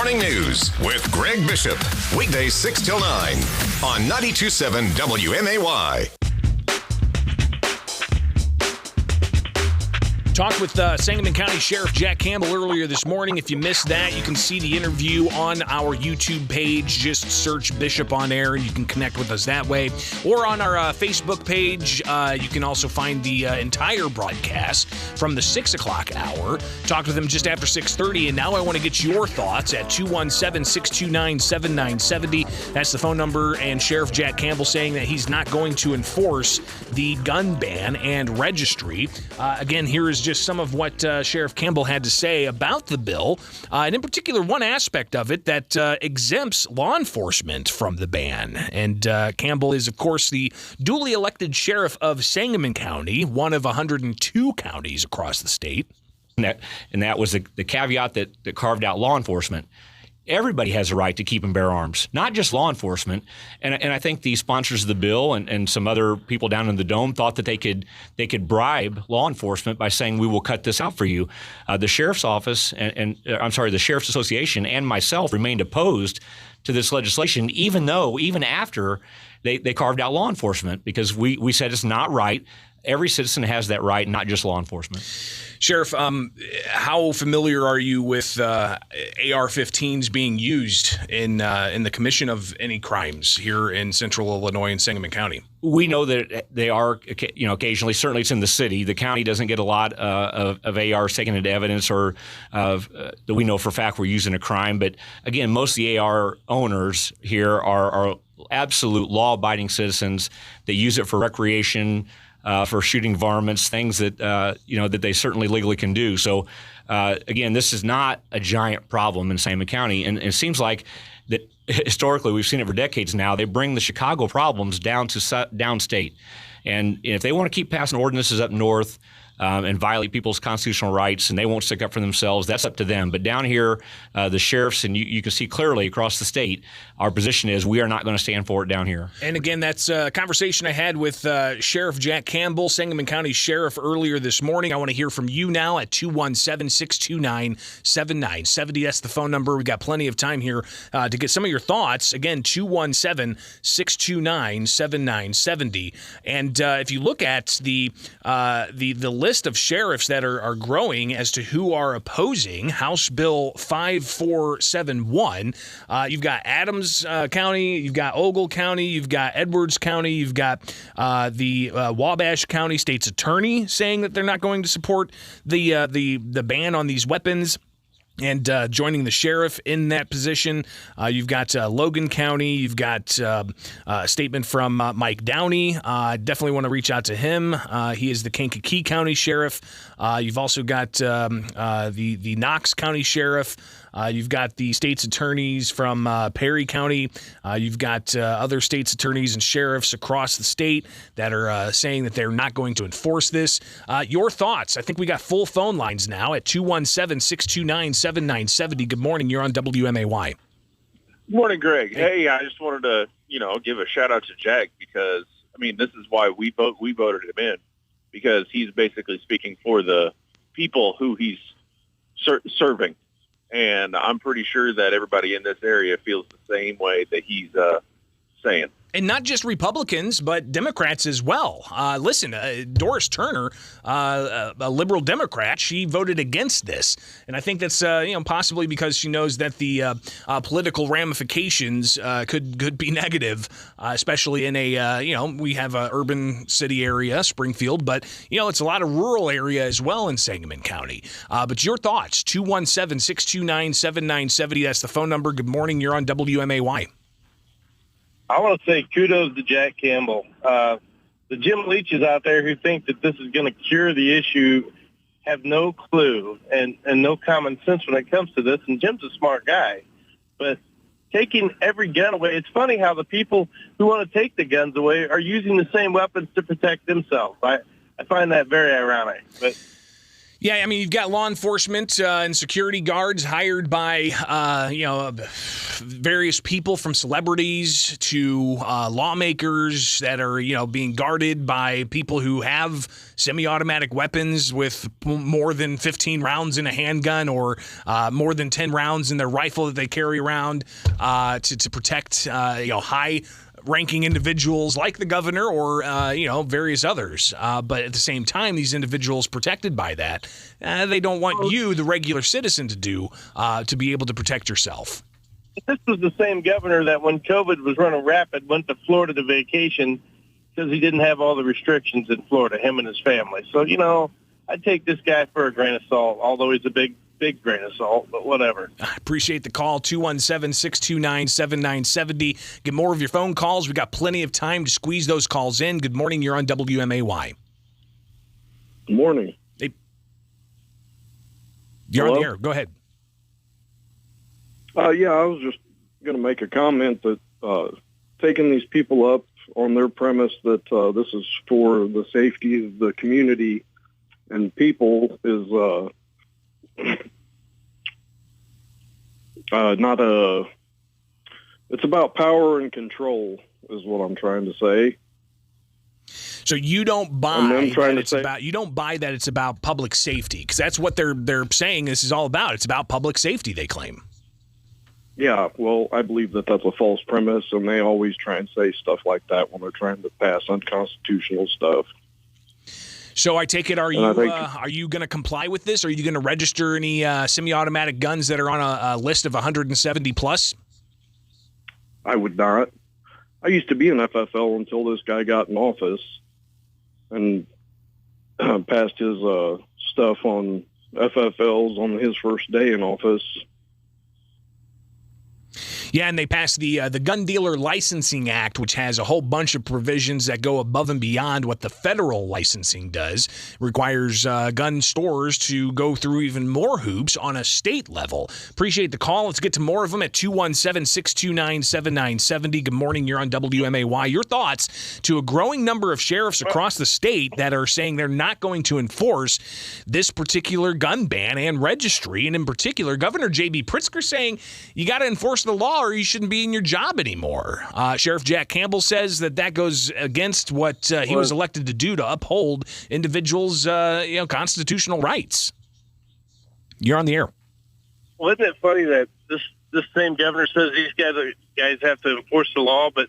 Morning News with Greg Bishop. Weekdays 6 till 9 on 92.7 WMAY. Talked with Sangamon County Sheriff Jack Campbell earlier this morning. If you missed that, you can see the interview on our YouTube page. Just search Bishop on Air and you can connect with us that way. Or on our Facebook page, you can also find the entire broadcast from the 6 o'clock hour. Talked with him just after 6:30, and now I want to get your thoughts at 217-629-7970. That's the phone number, and Sheriff Jack Campbell saying that he's not going to enforce the gun ban and registry. Again, here is just some of what Sheriff Campbell had to say about the bill, and in particular, one aspect of it that exempts law enforcement from the ban. And Campbell is, of course, the duly elected sheriff of Sangamon County, one of 102 counties across the state. And that was the caveat that carved out law enforcement. Everybody has a right to keep and bear arms, not just law enforcement. And I think the sponsors of the bill and some other people down in the Dome thought that they could bribe law enforcement by saying, we will cut this out for you. The sheriff's office the Sheriff's Association and myself remained opposed to this legislation, even after they carved out law enforcement, because we said it's not right. Every citizen has that right, not just law enforcement. Sheriff, how familiar are you with AR-15s being used in the commission of any crimes here in Central Illinois and Sangamon County? We know that they are, occasionally. Certainly, it's in the city. The county doesn't get a lot of ARs taken into evidence, or that we know for a fact we're using a crime. But again, most of the AR owners here are absolute law-abiding citizens. They use it for recreation. For shooting varmints, things that that they certainly legally can do. So, again, this is not a giant problem in Sangamon County, and it seems like that historically we've seen it for decades now. They bring the Chicago problems down to downstate, and if they want to keep passing ordinances up north and violate people's constitutional rights, and they won't stick up for themselves, that's up to them. But down here, the sheriffs, and you can see clearly across the state, our position is we are not going to stand for it down here. And again, that's a conversation I had with Sheriff Jack Campbell, Sangamon County Sheriff, earlier this morning. I want to hear from you now at 217-629-7970. That's the phone number. We've got plenty of time here to get some of your thoughts. Again, 217-629-7970. And if you look at the list of sheriffs that are growing as to who are opposing House Bill 5471, you've got Adams County, you've got Ogle County, you've got Edwards County, you've got the Wabash County State's Attorney saying that they're not going to support the ban on these weapons. And joining the sheriff in that position, you've got Logan County. You've got a statement from Mike Downey. Definitely want to reach out to him. He is the Kankakee County Sheriff. You've also got the Knox County Sheriff. You've got the state's attorneys from Perry County. You've got other state's attorneys and sheriffs across the state that are saying that they're not going to enforce this. Your thoughts? I think we got full phone lines now at 217-629-7970. Good morning. You're on WMAY. Good morning, Greg. Hey, I just wanted to, give a shout out to Jack because, this is why we voted him in, because he's basically speaking for the people who he's serving. And I'm pretty sure that everybody in this area feels the same way that he's saying. And not just Republicans, but Democrats as well. Listen, Doris Turner, a liberal Democrat, she voted against this. And I think that's possibly because she knows that the political ramifications could be negative, especially in we have an urban city area, Springfield, but, it's a lot of rural area as well in Sangamon County. But your thoughts, 217-629-7970, that's the phone number. Good morning, you're on WMAY. I want to say kudos to Jack Campbell. The Jim Leaches out there who think that this is going to cure the issue have no clue and no common sense when it comes to this. And Jim's a smart guy. But taking every gun away, it's funny how the people who want to take the guns away are using the same weapons to protect themselves. I find that very ironic. But Yeah, I mean, you've got law enforcement and security guards hired by, various people from celebrities to lawmakers that are, being guarded by people who have semi-automatic weapons with more than 15 rounds in a handgun or more than 10 rounds in their rifle that they carry around to protect, high-ranking individuals like the governor or, various others. But at the same time, these individuals protected by that, they don't want you, the regular citizen, to be able to protect yourself. This was the same governor that when COVID was running rapid went to Florida to vacation because he didn't have all the restrictions in Florida, him and his family. So, I'd take this guy for a grain of salt, although he's a big grain of salt, but whatever. I appreciate the call, 217-629-7970. Get more of your phone calls. We got plenty of time to squeeze those calls in. Good morning. You're on WMAY. Good morning. Hey. You're on the air. Go ahead. I was just going to make a comment that taking these people up on their premise that this is for the safety of the community and people is it's about power and control is what I'm trying to say. So you don't buy that it's about public safety, because that's what they're saying this is all about. It's about public safety, they claim. Yeah, well, I believe that that's a false premise, and they always try and say stuff like that when they're trying to pass unconstitutional stuff. So I take it, are you going to comply with this? Are you going to register any semi-automatic guns that are on a list of 170 plus? I would not. I used to be an FFL until this guy got in office and passed his stuff on FFLs on his first day in office. Yeah, and they passed the Gun Dealer Licensing Act, which has a whole bunch of provisions that go above and beyond what the federal licensing does. It requires gun stores to go through even more hoops on a state level. Appreciate the call. Let's get to more of them at 217-629-7970. Good morning. You're on WMAY. Your thoughts to a growing number of sheriffs across the state that are saying they're not going to enforce this particular gun ban and registry. And in particular, Governor J.B. Pritzker saying you got to enforce the law or you shouldn't be in your job anymore. Sheriff Jack Campbell says that goes against what he was elected to do, to uphold individuals' constitutional rights. You're on the air. Well, isn't it funny that this same governor says these guys have to enforce the law, but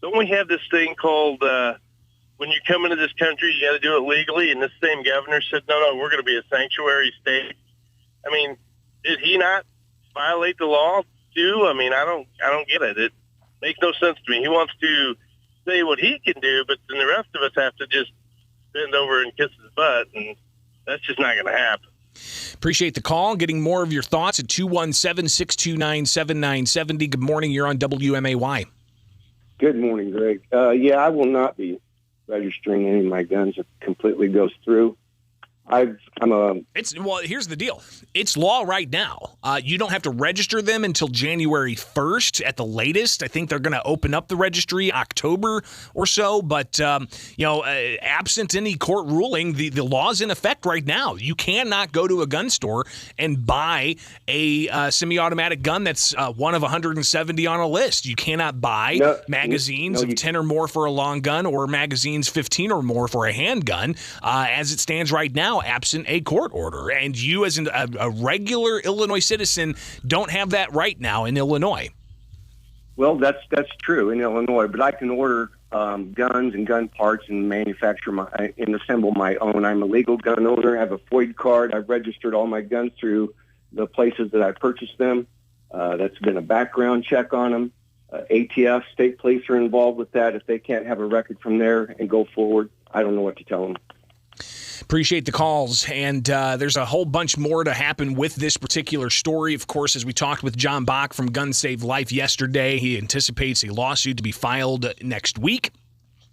don't we have this thing called when you come into this country, you got to do it legally, and this same governor said, no, we're going to be a sanctuary state. I mean, did he not violate the law? I mean, I don't get it. It makes no sense to me. He wants to say what he can do, but then the rest of us have to just bend over and kiss his butt, and that's just not going to happen. Appreciate the call. Getting more of your thoughts at 217-629-7970. Good morning. You're on WMAY. Good morning, Greg. I will not be registering any of my guns if it completely goes through. Here's the deal. It's law right now. You don't have to register them until January 1st at the latest. I think they're going to open up the registry October or so. But, absent any court ruling, the law's in effect right now. You cannot go to a gun store and buy a semi-automatic gun that's one of 170 on a list. You cannot buy magazines of 10 or more for a long gun or magazines 15 or more for a handgun. As it stands right now, absent a court order. And you, as a regular Illinois citizen, don't have that right now in Illinois. Well, that's true in Illinois, but I can order guns and gun parts and manufacture and assemble my own. I'm a legal gun owner. I have a FOID card. I've registered all my guns through the places that I purchased them. That's been a background check on them. ATF, state police are involved with that. If they can't have a record from there and go forward, I don't know what to tell them. Appreciate the calls, and there's a whole bunch more to happen with this particular story. Of course, as we talked with John Bach from Gun Save Life yesterday, he anticipates a lawsuit to be filed next week.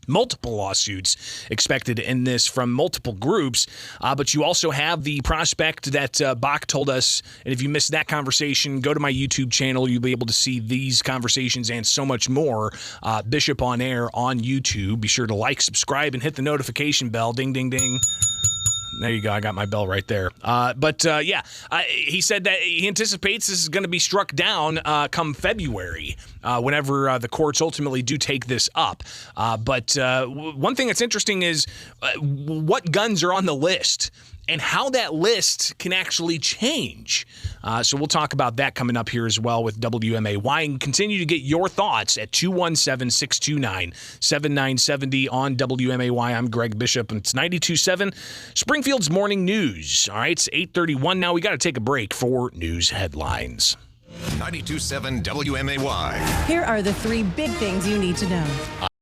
Multiple lawsuits expected in this from multiple groups, but you also have the prospect that Bach told us, and if you missed that conversation, go to my YouTube channel. You'll be able to see these conversations and so much more. Bishop on Air on YouTube. Be sure to like, subscribe, and hit the notification bell. Ding, ding, ding. There you go. I got my bell right there. He said that he anticipates this is going to be struck down come February, whenever the courts ultimately do take this up. But one thing that's interesting is what guns are on the list and how that list can actually change. So we'll talk about that coming up here as well with WMAY, and continue to get your thoughts at 217-629-7970 on WMAY. I'm Greg Bishop, and it's 92.7 Springfield's Morning News. All right, it's 8:31 now. We got to take a break for news headlines. 92.7 WMAY. Here are the three big things you need to know.